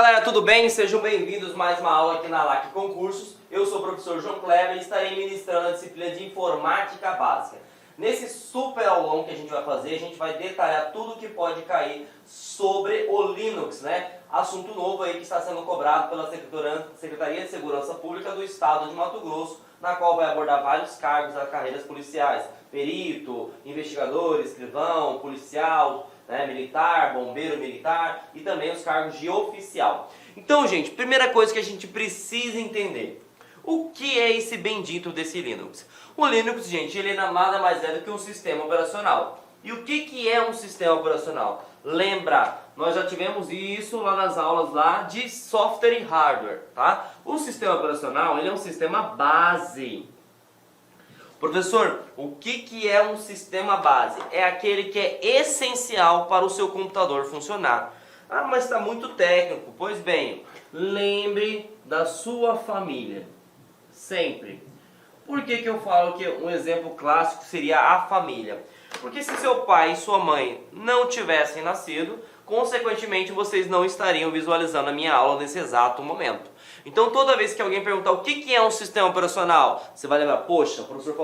galera, tudo bem? Sejam bem-vindos a mais uma aula aqui na LAC Concursos. Eu sou o professor João Kleber e estarei ministrando a disciplina de Informática Básica. Nesse super aulão que a gente vai fazer, a gente vai detalhar tudo que pode cair sobre o Linux, né? Assunto novo aí que está sendo cobrado pela Secretaria de Segurança Pública do Estado de Mato Grosso, na qual vai abordar vários cargos das carreiras policiais: perito, investigador, escrivão, policial, né, militar, bombeiro militar e também os cargos de oficial. Então, gente, primeira coisa que a gente precisa entender: o que é esse bendito desse Linux? O Linux, gente, ele nada mais é do que um sistema operacional. E o que é um sistema operacional? Lembra, nós já tivemos isso lá nas aulas lá de software e hardware, tá? O sistema operacional, ele é um sistema base. Professor, o que é um sistema base? É aquele que é essencial para o seu computador funcionar. Ah, mas está muito técnico. Pois bem, lembre da sua família. Sempre. Por que eu falo que um exemplo clássico seria a família? Porque se seu pai e sua mãe não tivessem nascido, consequentemente vocês não estariam visualizando a minha aula nesse exato momento. Então toda vez que alguém perguntar o que é um sistema operacional, você vai lembrar: poxa, o professor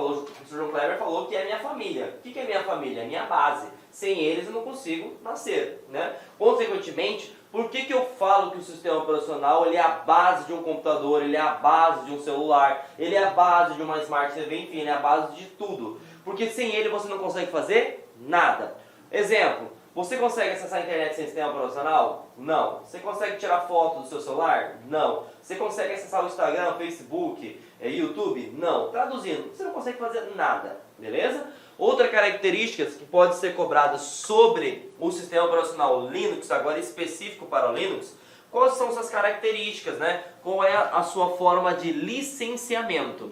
João Kleber falou que é minha família. O que é minha família? É minha base. Sem eles eu não consigo nascer, né? Consequentemente, por que eu falo que o sistema operacional ele é a base de um computador, ele é a base de um celular, ele é a base de uma Smart TV, enfim, ele é a base de tudo? Porque sem ele você não consegue fazer nada. Exemplo: você consegue acessar a internet sem sistema operacional? Não. Você consegue tirar foto do seu celular? Não. Você consegue acessar o Instagram, Facebook, YouTube? Não. Traduzindo, você não consegue fazer nada, beleza? Outra característica que pode ser cobrada sobre o sistema operacional Linux, agora específico para o Linux: quais são suas características, né? Qual é a sua forma de licenciamento?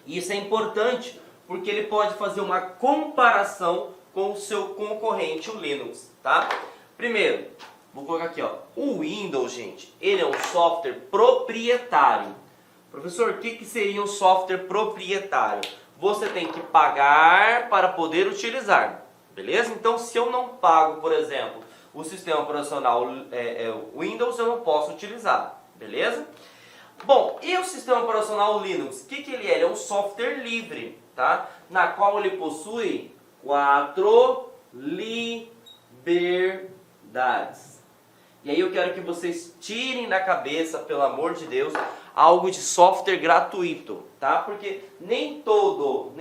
Isso é importante porque ele pode fazer uma comparação com o seu concorrente, o Linux, tá? Primeiro, vou colocar aqui, ó, o Windows, gente, ele é um software proprietário. Professor, o que seria um software proprietário? Você tem que pagar para poder utilizar, beleza? Então, se eu não pago, por exemplo, o sistema operacional Windows, eu não posso utilizar, beleza? Bom, e o sistema operacional Linux? O que ele é? Ele é um software livre, tá? Na qual ele possui 4 liberdades. E aí eu quero que vocês tirem da cabeça, pelo amor de Deus, algo de software gratuito, tá? Porque nem todo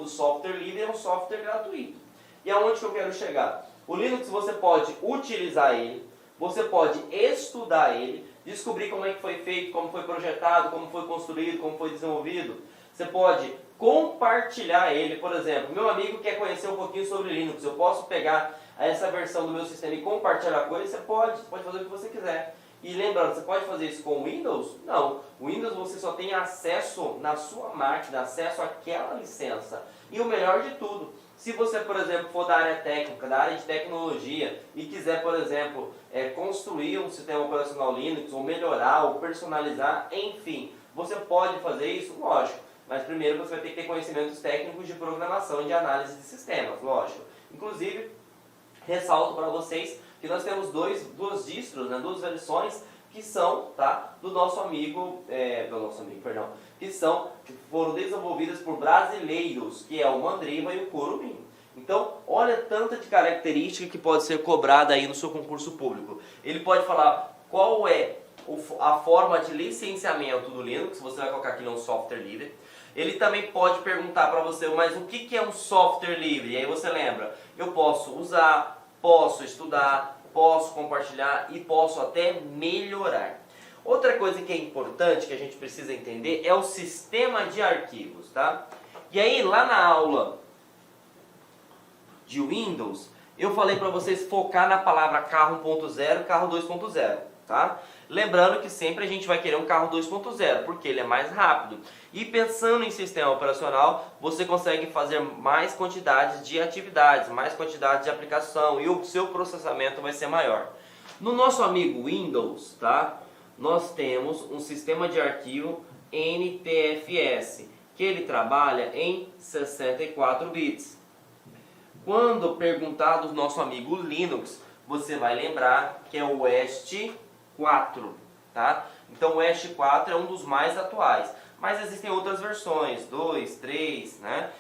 software livre é um software gratuito. E aonde que eu quero chegar? O Linux você pode utilizar ele, você pode estudar ele, descobrir como é que foi feito, como foi projetado, como foi construído, como foi desenvolvido. Você pode compartilhar ele. Por exemplo, meu amigo quer conhecer um pouquinho sobre Linux, eu posso pegar essa versão do meu sistema e compartilhar com ele? Você pode fazer o que você quiser. E lembrando, você pode fazer isso com o Windows? Não. O Windows você só tem acesso na sua máquina, acesso àquela licença. E o melhor de tudo, se você, por exemplo, for da área técnica, da área de tecnologia e quiser, por exemplo, construir um sistema operacional Linux, ou melhorar, ou personalizar, enfim, você pode fazer isso, lógico. Mas primeiro você vai ter que ter conhecimentos técnicos de programação e de análise de sistemas, lógico. Inclusive, ressalto para vocês que nós temos duas distros, né, duas versões que são, tá, do nosso amigo, que foram desenvolvidas por brasileiros, que é o Mandriva e o Curumim. Então, olha tanta de característica que pode ser cobrada aí no seu concurso público. Ele pode falar qual é a forma de licenciamento do Linux, você vai colocar aqui no software livre. Ele também pode perguntar para você: mas o que é um software livre? E aí você lembra: eu posso usar, posso estudar, posso compartilhar e posso até melhorar. Outra coisa que é importante, que a gente precisa entender, é o sistema de arquivos, tá? E aí lá na aula de Windows, eu falei para vocês focar na palavra carro 1.0 e carro 2.0, tá? Lembrando que sempre a gente vai querer um carro 2.0, porque ele é mais rápido. E pensando em sistema operacional, você consegue fazer mais quantidades de atividades, mais quantidade de aplicação, e o seu processamento vai ser maior. No nosso amigo Windows, tá? Nós temos um sistema de arquivo NTFS, que ele trabalha em 64 bits. Quando perguntar do nosso amigo Linux, você vai lembrar que é o West 4, tá? Então o EST 4 é um dos mais atuais, mas existem outras versões, 2, 3, né?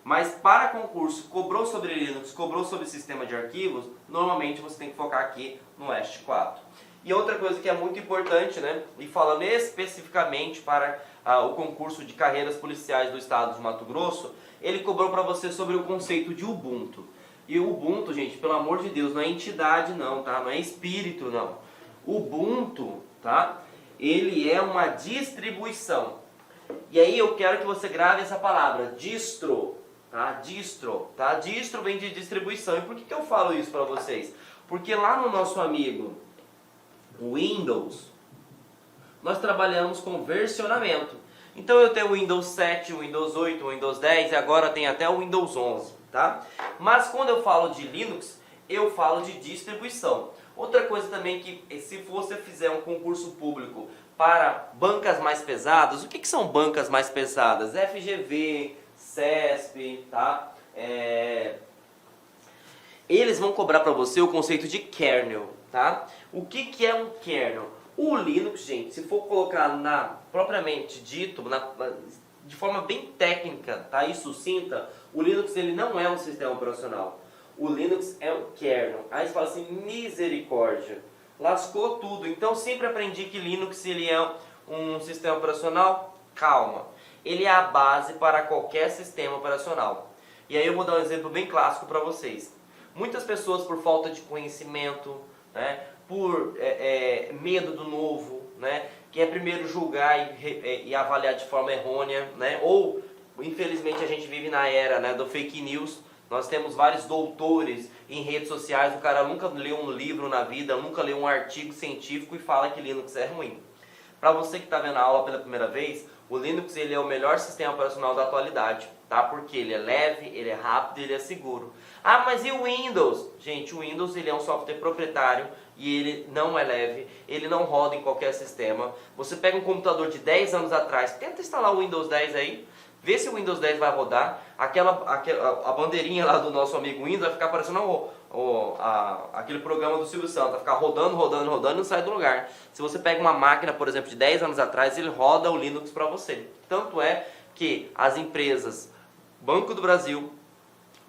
Mas para concurso, cobrou sobre Linux, cobrou sobre sistema de arquivos, normalmente você tem que focar aqui no EST 4. E outra coisa que é muito importante, né? E falando especificamente para o concurso de carreiras policiais do estado de Mato Grosso, ele cobrou para você sobre o conceito de Ubuntu. E o Ubuntu, gente, pelo amor de Deus, não é entidade não, tá? Não é espírito não. Ubuntu, tá? Ele é uma distribuição. E aí eu quero que você grave essa palavra, distro, tá? Distro, tá? Distro vem de distribuição. E por que eu falo isso para vocês? Porque lá no nosso amigo Windows, nós trabalhamos com versionamento. Então eu tenho o Windows 7, o Windows 8, o Windows 10 e agora tem até o Windows 11, tá? Mas quando eu falo de Linux, eu falo de distribuição. Outra coisa também que se você fizer um concurso público para bancas mais pesadas, o que são bancas mais pesadas? FGV, CESP, tá? Eles vão cobrar para você o conceito de kernel, tá? O que é um kernel? O Linux, gente, se for colocar propriamente dito, de forma bem técnica, tá? E sucinta, o Linux ele não é um sistema operacional. O Linux é um kernel. Aí você fala assim, misericórdia, lascou tudo. Então sempre aprendi que Linux ele é um sistema operacional. Calma, ele é a base para qualquer sistema operacional. E aí eu vou dar um exemplo bem clássico para vocês. Muitas pessoas por falta de conhecimento, né, por medo do novo, né, quer primeiro julgar e avaliar de forma errônea, né, ou infelizmente a gente vive na era, né, do fake news. Nós temos vários doutores em redes sociais, o cara nunca leu um livro na vida, nunca leu um artigo científico e fala que Linux é ruim. Para você que está vendo a aula pela primeira vez, o Linux ele é o melhor sistema operacional da atualidade, tá? Porque ele é leve, ele é rápido e ele é seguro. Ah, mas e o Windows? Gente, o Windows ele é um software proprietário e ele não é leve, ele não roda em qualquer sistema. Você pega um computador de 10 anos atrás, tenta instalar o Windows 10 aí, vê se o Windows 10 vai rodar, a bandeirinha lá do nosso amigo Windows vai ficar parecendo aquele programa do Silvio Santos, vai ficar rodando, rodando, rodando e não sai do lugar. Se você pega uma máquina, por exemplo, de 10 anos atrás, ele roda o Linux para você. Tanto é que as empresas Banco do Brasil,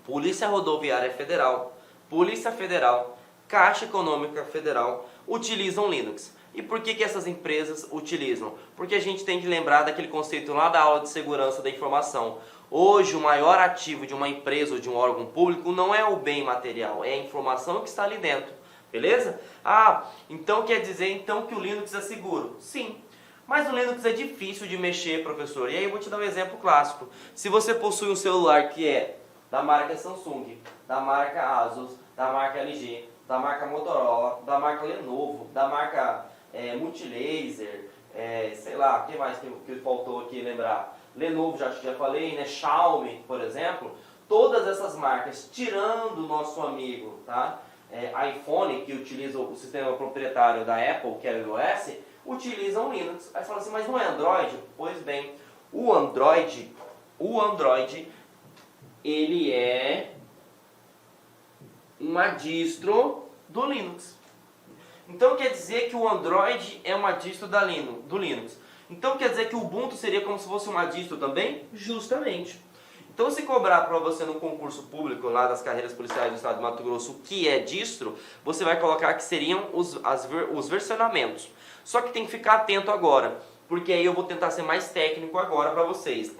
Polícia Rodoviária Federal, Polícia Federal, Caixa Econômica Federal utilizam Linux. E por que essas empresas utilizam? Porque a gente tem que lembrar daquele conceito lá da aula de segurança da informação. Hoje o maior ativo de uma empresa ou de um órgão público não é o bem material, é a informação que está ali dentro. Beleza? Ah, então quer dizer então que o Linux é seguro? Sim. Mas o Linux é difícil de mexer, professor. E aí eu vou te dar um exemplo clássico. Se você possui um celular que é da marca Samsung, da marca Asus, da marca LG, da marca Motorola, da marca Lenovo, da marca Multilaser, sei lá, o que mais que faltou aqui lembrar? Lenovo, já falei, né? Xiaomi, por exemplo. Todas essas marcas, tirando o nosso amigo, tá? iPhone, que utiliza o sistema proprietário da Apple, que é o iOS, utilizam Linux. Aí você fala assim, mas não é Android? Pois bem, o Android, ele é uma distro do Linux. Então quer dizer que o Android é uma distro do Linux. Então quer dizer que o Ubuntu seria como se fosse uma distro também? Justamente. Então se cobrar para você no concurso público lá das carreiras policiais do estado de Mato Grosso o que é distro, você vai colocar que seriam os versionamentos. Só que tem que ficar atento agora, porque aí eu vou tentar ser mais técnico agora para vocês.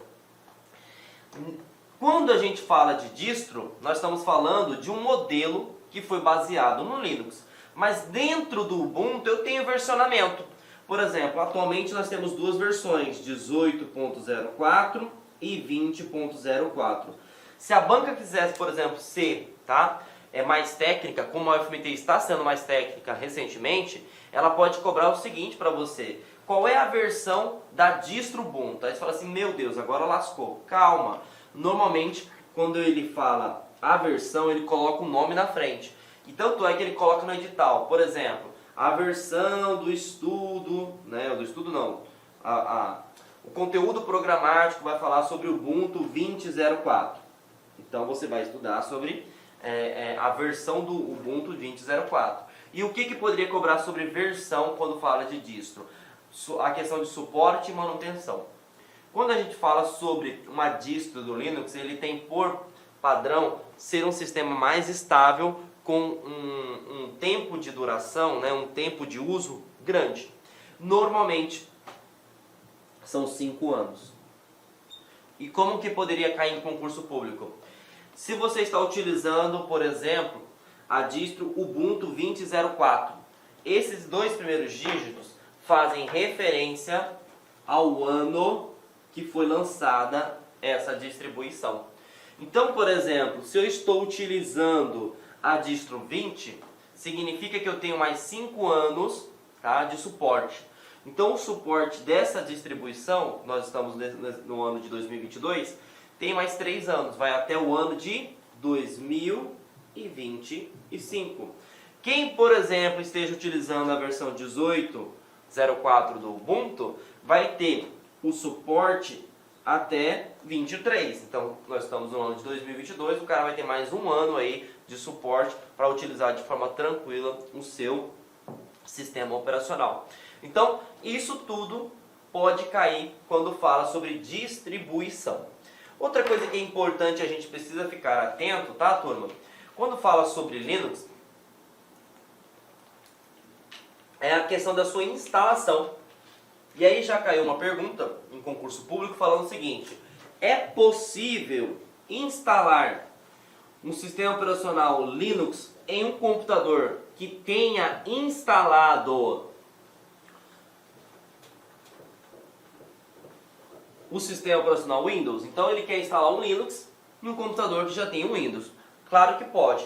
Quando a gente fala de distro, nós estamos falando de um modelo que foi baseado no Linux. Mas dentro do Ubuntu eu tenho versionamento. Por exemplo, atualmente nós temos duas versões, 18.04 e 20.04. Se a banca quisesse, por exemplo, ser mais técnica, como a UFMT está sendo mais técnica recentemente, ela pode cobrar o seguinte para você. Qual é a versão da distro Ubuntu? Aí você fala assim, meu Deus, agora lascou. Calma. Normalmente, quando ele fala a versão, ele coloca o nome na frente. E tanto é que ele coloca no edital, por exemplo, a versão do estudo, né, do estudo não, o conteúdo programático vai falar sobre o Ubuntu 20.04. Então você vai estudar sobre a versão do Ubuntu 20.04. E o que poderia cobrar sobre versão quando fala de distro? A questão de suporte e manutenção. Quando a gente fala sobre uma distro do Linux, ele tem por padrão ser um sistema mais estável com um tempo de duração, né, um tempo de uso grande. Normalmente são 5 anos. E como que poderia cair em concurso público? Se você está utilizando, por exemplo, a distro Ubuntu 20.04, esses dois primeiros dígitos fazem referência ao ano que foi lançada essa distribuição. Então, por exemplo, se eu estou utilizando a distro 20, significa que eu tenho mais 5 anos, tá, de suporte. Então, o suporte dessa distribuição, nós estamos no ano de 2022, tem mais 3 anos, vai até o ano de 2025. Quem, por exemplo, esteja utilizando a versão 18.04 do Ubuntu, vai ter o suporte até 23. Então, nós estamos no ano de 2022, o cara vai ter mais um ano aí de suporte para utilizar de forma tranquila o seu sistema operacional. Então, isso tudo pode cair quando fala sobre distribuição. Outra coisa que é importante, a gente precisa ficar atento, tá, turma? Quando fala sobre Linux, é a questão da sua instalação. E aí já caiu uma pergunta em concurso público falando o seguinte: é possível instalar um sistema operacional Linux em um computador que tenha instalado o sistema operacional Windows? Então ele quer instalar um Linux em um computador que já tem um Windows. Claro que pode.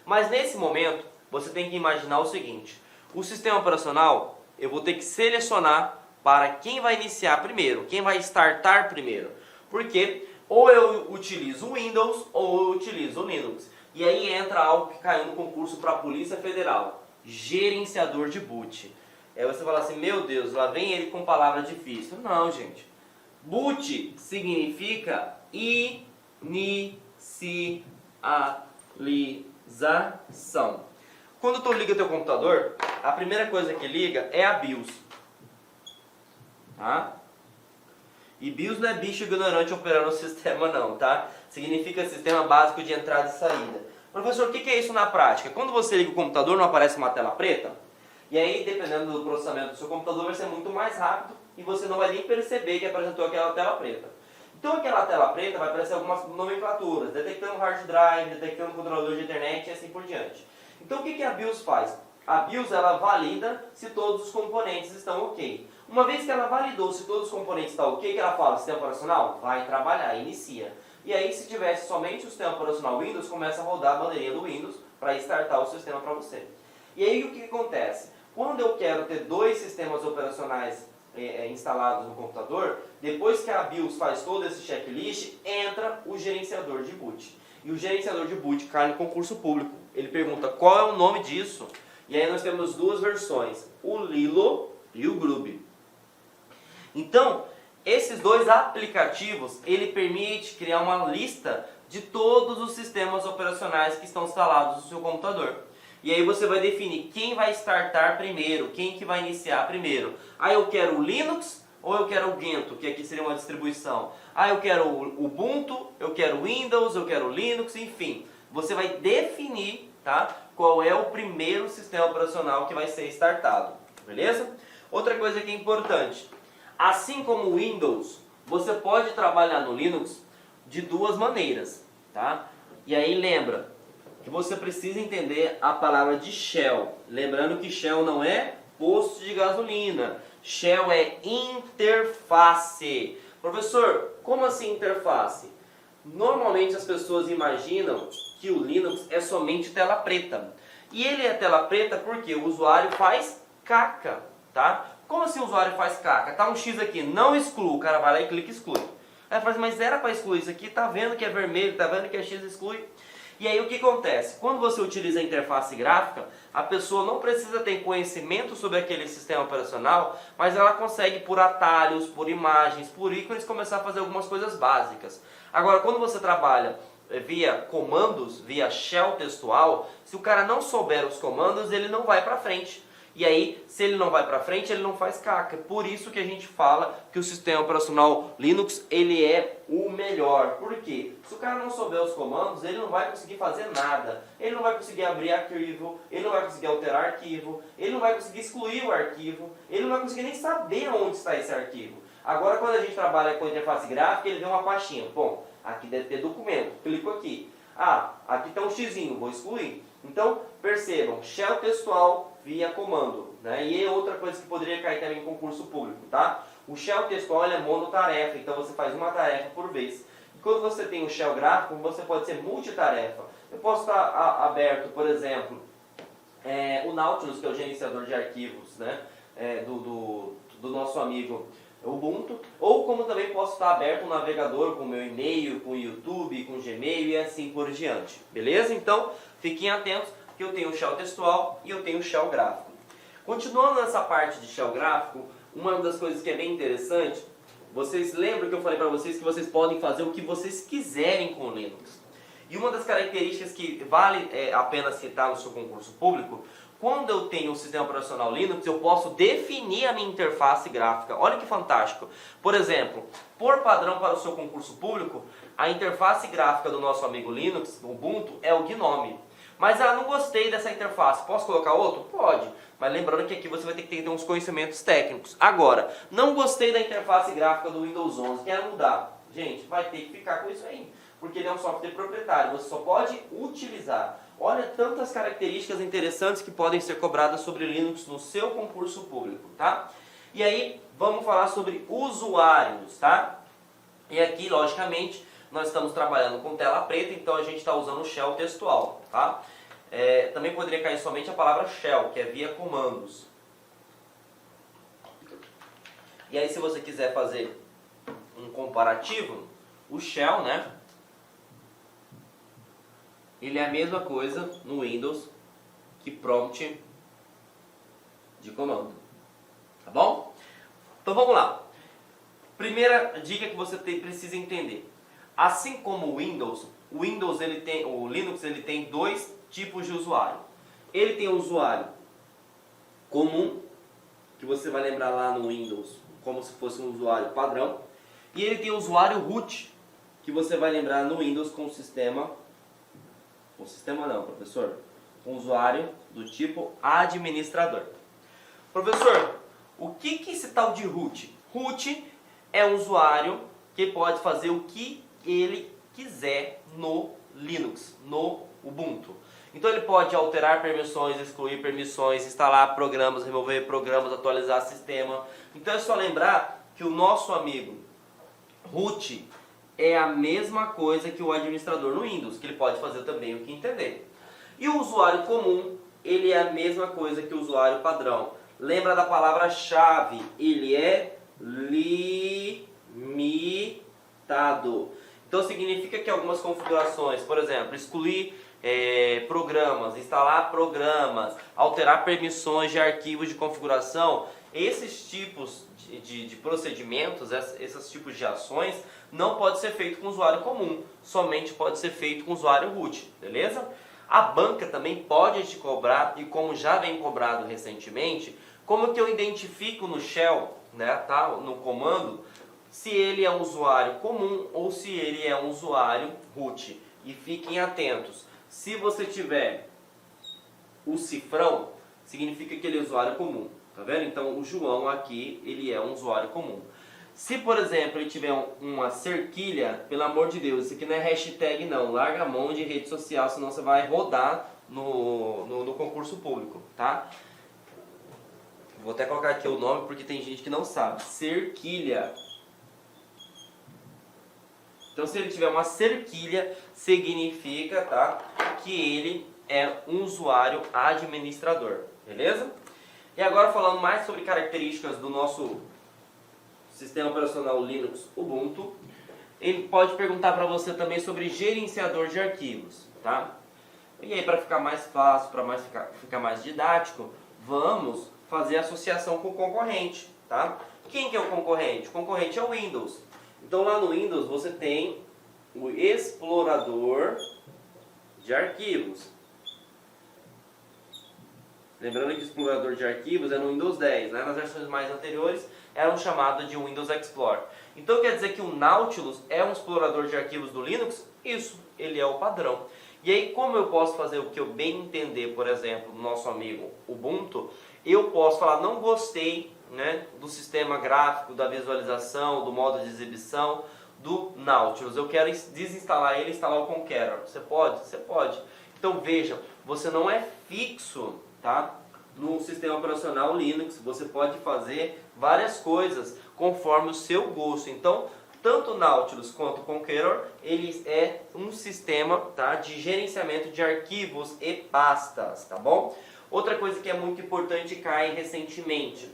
Mas nesse momento você tem que imaginar o seguinte: o sistema operacional eu vou ter que selecionar para quem vai iniciar primeiro, quem vai startar primeiro. Porque ou eu utilizo o Windows ou eu utilizo o Linux. E aí entra algo que caiu no concurso para a Polícia Federal: gerenciador de boot. Aí você fala assim: meu Deus, lá vem ele com palavra difícil. Não, gente. Boot significa inicialização. Quando tu liga teu computador, a primeira coisa que liga é a BIOS. Tá? E BIOS não é bicho ignorante operando o sistema não, tá? Significa sistema básico de entrada e saída. Professor, o que é isso na prática? Quando você liga o computador, não aparece uma tela preta? E aí, dependendo do processamento do seu computador, vai ser muito mais rápido e você não vai nem perceber que apresentou aquela tela preta. Então aquela tela preta vai aparecer algumas nomenclaturas, detectando hard drive, detectando controlador de internet e assim por diante. Então o que a BIOS faz? A BIOS ela valida se todos os componentes estão ok. Uma vez que ela validou se todos os componentes estão ok, que ela fala: sistema operacional, vai trabalhar, inicia. E aí, se tivesse somente o sistema operacional Windows, começa a rodar a bandeirinha do Windows para startar o sistema para você. E aí o que acontece? Quando eu quero ter dois sistemas operacionais instalados no computador, depois que a BIOS faz todo esse checklist, entra o gerenciador de boot. E o gerenciador de boot cai no concurso público. Ele pergunta qual é o nome disso. E aí nós temos duas versões: o Lilo e o Grub. Então, esses dois aplicativos, ele permite criar uma lista de todos os sistemas operacionais que estão instalados no seu computador. E aí você vai definir quem vai startar primeiro, quem que vai iniciar primeiro. Ah, eu quero o Linux ou eu quero o Gentoo, que aqui seria uma distribuição. Ah, eu quero o Ubuntu, eu quero o Windows, eu quero o Linux, enfim. Você vai definir, tá, qual é o primeiro sistema operacional que vai ser startado. Beleza? Outra coisa que é importante: assim como o Windows, você pode trabalhar no Linux de duas maneiras, tá? E aí lembra que você precisa entender a palavra de shell. Lembrando que shell não é posto de gasolina. Shell é interface. Professor, como assim interface? Normalmente as pessoas imaginam que o Linux é somente tela preta. E ele é tela preta porque o usuário faz caca, tá? Como assim o usuário faz caca? Tá um X aqui, não exclui. O cara vai lá e clica exclui. Aí fala assim: mas era para excluir isso aqui? Tá vendo que é vermelho, tá vendo que é X, exclui. E aí o que acontece? Quando você utiliza a interface gráfica, a pessoa não precisa ter conhecimento sobre aquele sistema operacional, mas ela consegue, por atalhos, por imagens, por ícones, começar a fazer algumas coisas básicas. Agora, quando você trabalha via comandos, via shell textual, se o cara não souber os comandos, ele não vai para frente. E aí, se ele não vai para frente, ele não faz caca. Por isso que a gente fala que o sistema operacional Linux, ele é o melhor. Por quê? Se o cara não souber os comandos, ele não vai conseguir fazer nada. Ele não vai conseguir abrir arquivo, ele não vai conseguir alterar arquivo, ele não vai conseguir excluir o arquivo, ele não vai conseguir nem saber onde está esse arquivo. Agora, quando a gente trabalha com interface gráfica, ele vê uma pastinha. Bom, aqui deve ter documento. Clico aqui. Ah, aqui está um xizinho, vou excluir. Então, percebam, shell textual via comando, né? E é outra coisa que poderia cair também em concurso público, tá? O shell textual é monotarefa, então você faz uma tarefa por vez. E quando você tem o shell gráfico, você pode ser multitarefa. Eu posso estar aberto, por exemplo, o Nautilus, que é o gerenciador de arquivos, né? Do nosso amigo Ubuntu, ou como também posso estar aberto um navegador com meu e-mail, com o YouTube, com o Gmail e assim por diante. Beleza? Então, fiquem atentos que eu tenho o shell textual e eu tenho o shell gráfico. Continuando nessa parte de shell gráfico, uma das coisas que é bem interessante, vocês lembram que eu falei para vocês que vocês podem fazer o que vocês quiserem com o Linux. E uma das características que vale a pena citar no seu concurso público, quando eu tenho o sistema operacional Linux, eu posso definir a minha interface gráfica. Olha que fantástico. Por exemplo, por padrão para o seu concurso público, a interface gráfica do nosso amigo Linux, Ubuntu, é o GNOME. Mas não gostei dessa interface. Posso colocar outro? Pode. Mas lembrando que aqui você vai ter que ter uns conhecimentos técnicos. Agora, não gostei da interface gráfica do Windows 11. Quer mudar? Gente, vai ter que ficar com isso aí. Porque ele é um software proprietário. Você só pode utilizar. Olha tantas características interessantes que podem ser cobradas sobre Linux no seu concurso público, tá? E aí, vamos falar sobre usuários, tá? E aqui, logicamente, nós estamos trabalhando com tela preta, então a gente está usando o shell textual, tá? Também poderia cair somente a palavra shell, que é via comandos. E aí, se você quiser fazer um comparativo, o shell, né? Ele é a mesma coisa no Windows que prompt de comando. Tá bom? Então vamos lá. Primeira dica que você precisa entender. Assim como o Linux ele tem dois tipos de usuário. Ele tem o usuário comum, que você vai lembrar lá no Windows como se fosse um usuário padrão. E ele tem o usuário root, que você vai lembrar no Windows com o sistema... O sistema não, professor. Um usuário do tipo administrador. Professor, o que é esse tal de root? Root é um usuário que pode fazer o que ele quiser no Linux, no Ubuntu. Então ele pode alterar permissões, excluir permissões, instalar programas, remover programas, atualizar sistema. Então é só lembrar que o nosso amigo root é a mesma coisa que o administrador no Windows, que ele pode fazer também o que entender. E o usuário comum, ele é a mesma coisa que o usuário padrão. Lembra da palavra-chave, ele é limitado. Então significa que algumas configurações, por exemplo, excluir programas, instalar programas, alterar permissões de arquivos de configuração, esses tipos de procedimentos, esses tipos de ações, não pode ser feito com usuário comum, somente pode ser feito com usuário root, beleza? A banca também pode te cobrar, e como já vem cobrado recentemente, como que eu identifico no shell, né, tá, no comando, se ele é um usuário comum ou se ele é um usuário root. E fiquem atentos, se você tiver o cifrão, significa que ele é usuário comum, tá vendo? Então o João aqui, ele é um usuário comum. Se, por exemplo, ele tiver uma cerquilha, pelo amor de Deus, isso aqui não é hashtag não, larga a mão de rede social, senão você vai rodar no concurso público, tá? Vou até colocar aqui o nome porque tem gente que não sabe. Cerquilha. Então se ele tiver uma cerquilha, significa, tá, que ele é um usuário administrador, beleza? E agora falando mais sobre características do nosso sistema operacional Linux Ubuntu, ele pode perguntar para você também sobre gerenciador de arquivos, tá? E aí, para ficar mais fácil, para ficar mais didático, vamos fazer associação com o concorrente, tá? Quem que é o concorrente? O concorrente é o Windows. Então lá no Windows você tem o explorador de arquivos. Lembrando que o explorador de arquivos é no Windows 10, né? Nas versões mais anteriores era um chamado de Windows Explorer. Então quer dizer que o Nautilus é um explorador de arquivos do Linux? Isso, ele é o padrão. E aí, como eu posso fazer o que eu bem entender, por exemplo, do nosso amigo Ubuntu, eu posso falar, não gostei, né, do sistema gráfico, da visualização, do modo de exibição do Nautilus. Eu quero desinstalar ele e instalar o Conqueror. Você pode? Você pode. Então veja, você não é fixo, tá, no sistema operacional Linux. Você pode fazer várias coisas conforme o seu gosto. Então, tanto o Nautilus quanto o Conqueror, ele é um sistema, tá, de gerenciamento de arquivos e pastas, tá bom? Outra coisa que é muito importante, cai recentemente,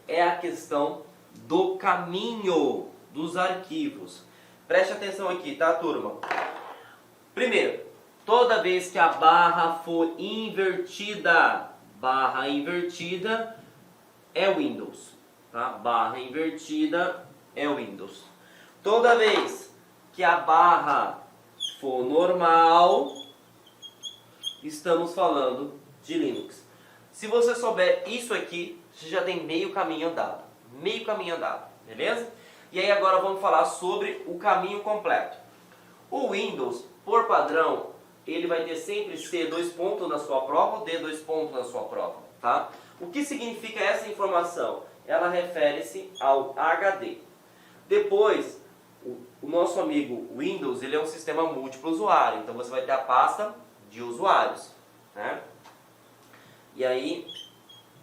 é a questão do caminho dos arquivos. Preste atenção aqui, tá, turma? Primeiro, toda vez que a barra for invertida, barra invertida é Windows, tá? Barra invertida é Windows. Toda vez que a barra for normal, estamos falando de Linux. Se você souber isso aqui, você já tem meio caminho andado. Meio caminho andado, beleza? E aí agora vamos falar sobre o caminho completo. O Windows, por padrão, ele vai ter sempre C dois pontos na sua prova ou D dois pontos na sua prova, tá? O que significa essa informação? Ela refere-se ao HD. Depois, o nosso amigo Windows, ele é um sistema múltiplo usuário, então você vai ter a pasta de usuários, né? E aí,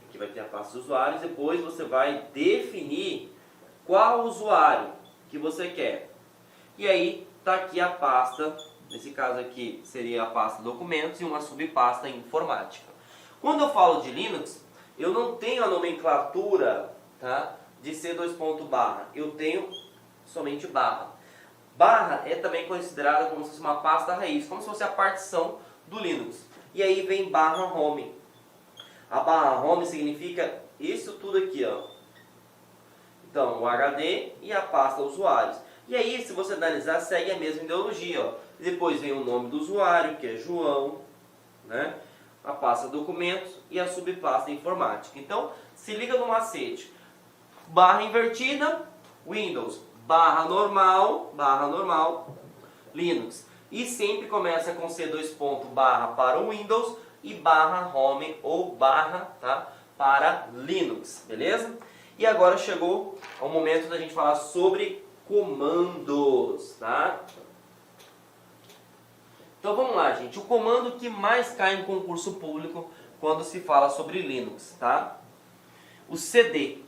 aqui vai ter a pasta de usuários, depois você vai definir qual usuário que você quer. E aí, está aqui a pasta, nesse caso aqui seria a pasta documentos e uma subpasta informática. Quando eu falo de Linux, eu não tenho a nomenclatura, tá, de C dois ponto barra, eu tenho somente barra. Barra é também considerada como se fosse uma pasta raiz, como se fosse a partição do Linux. E aí vem barra home. A barra home significa isso tudo aqui, ó. Então, o HD e a pasta usuários. E aí, se você analisar, segue a mesma ideologia, ó. Depois vem o nome do usuário, que é João, né? A pasta documentos e a subpasta informática. Então, se liga no macete. Barra invertida, Windows. Barra normal, Linux. E sempre começa com C dois ponto barra para o Windows e barra home ou barra, tá, para Linux, beleza? E agora chegou o momento da gente falar sobre comandos, tá? Então vamos lá, gente. O comando que mais cai em concurso público quando se fala sobre Linux, tá? O CD.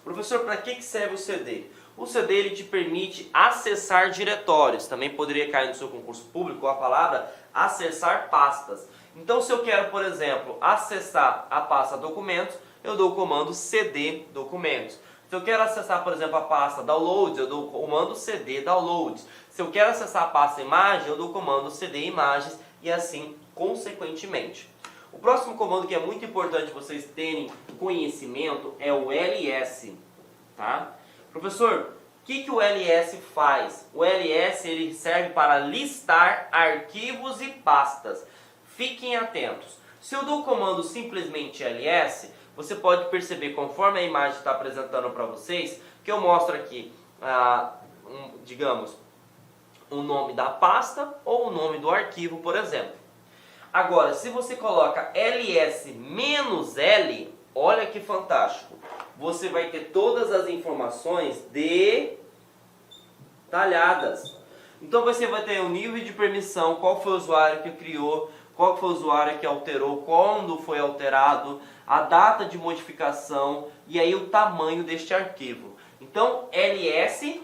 Professor, para que serve o CD? O CD ele te permite acessar diretórios. Também poderia cair no seu concurso público a palavra acessar pastas. Então, se eu quero, por exemplo, acessar a pasta documentos, eu dou o comando cd documentos. Se eu quero acessar, por exemplo, a pasta downloads, eu dou o comando cd downloads. Se eu quero acessar a pasta imagem, eu dou o comando cd imagens e assim consequentemente. O próximo comando que é muito importante vocês terem conhecimento é o ls, tá? Professor, o que o ls faz? O ls ele serve para listar arquivos e pastas. Fiquem atentos. Se eu dou o comando simplesmente ls, você pode perceber, conforme a imagem está apresentando para vocês, que eu mostro aqui, digamos, o nome da pasta ou o nome do arquivo, por exemplo. Agora, se você coloca ls-l, olha que fantástico. Você vai ter todas as informações detalhadas. Então você vai ter o nível de permissão, qual foi o usuário que criou, qual foi o usuário que alterou, quando foi alterado, a data de modificação e aí o tamanho deste arquivo. Então, ls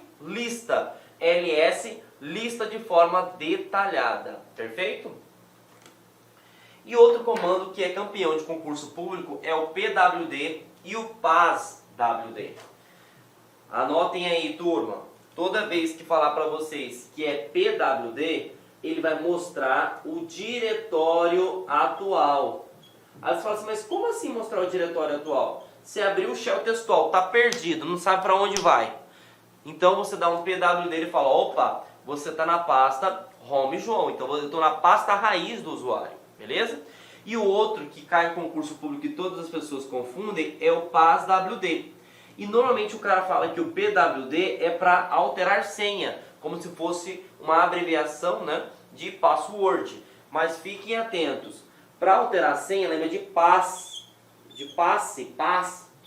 lista de forma detalhada, perfeito? E outro comando que é campeão de concurso público é o pwd e o paswd. Anotem aí, turma, toda vez que falar para vocês que é pwd, ele vai mostrar o diretório atual. Aí você fala assim, mas como assim mostrar o diretório atual? Você abriu o shell textual, está perdido, não sabe para onde vai. Então você dá um pwd e fala, opa, você está na pasta Home João. Então eu estou na pasta raiz do usuário, beleza? E o outro que cai em concurso público e todas as pessoas confundem é o PASWD. E normalmente o cara fala que o PWD é para alterar senha, como se fosse uma abreviação, né, de password. Mas fiquem atentos, para alterar senha lembra de passe,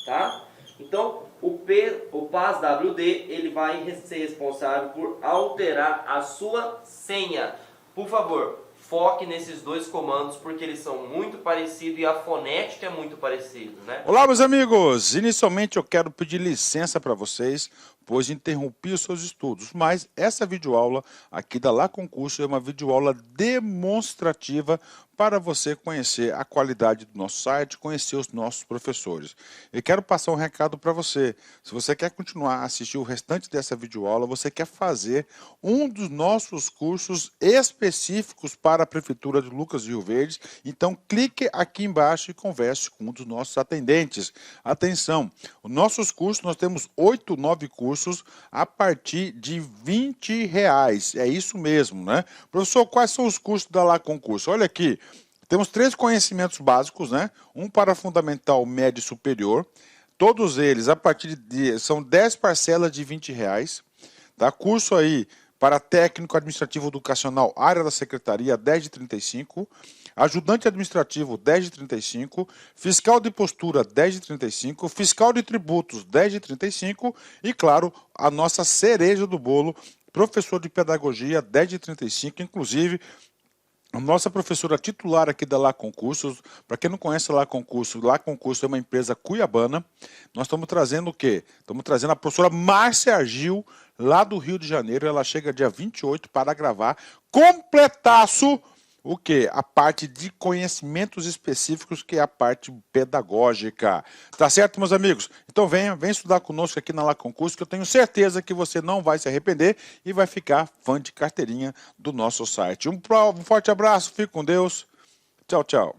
tá? Então o PASWD ele vai ser responsável por alterar a sua senha. Por favor, foque nesses dois comandos porque eles são muito parecidos e a fonética é muito parecida, né? Olá, meus amigos! Inicialmente eu quero pedir licença para vocês, pois interrompi os seus estudos, mas essa videoaula aqui da Lá Concurso é uma videoaula demonstrativa para você conhecer a qualidade do nosso site, conhecer os nossos professores. Eu quero passar um recado para você. Se você quer continuar a assistir o restante dessa videoaula, você quer fazer um dos nossos cursos específicos para a Prefeitura de Lucas do Rio Verde, então clique aqui embaixo e converse com um dos nossos atendentes. Atenção, os nossos cursos, nós temos 8, 9 cursos a partir de R$20. É isso mesmo, né? Professor, quais são os cursos da Lá Concurso? Olha aqui. Temos 3 conhecimentos básicos, né? Um para fundamental, médio e superior. Todos eles, a partir de... são 10 parcelas de R$20. Tá? Curso aí para técnico administrativo educacional, área da secretaria, 10 de 35. Ajudante administrativo, 10 de 35. Fiscal de postura, 10 de 35. Fiscal de tributos, 10 de 35. E, claro, a nossa cereja do bolo, professor de pedagogia, 10 de 35. Inclusive, a nossa professora titular aqui da Lá Concursos, para quem não conhece a Lá Concurso é uma empresa cuiabana. Nós estamos trazendo o quê? Estamos trazendo a professora Márcia Argil, lá do Rio de Janeiro. Ela chega dia 28 para gravar completaço o quê? A parte de conhecimentos específicos, que é a parte pedagógica. Tá certo, meus amigos? Então vem estudar conosco aqui na Lá Concurso, que eu tenho certeza que você não vai se arrepender e vai ficar fã de carteirinha do nosso site. Um forte abraço, fique com Deus. Tchau, tchau.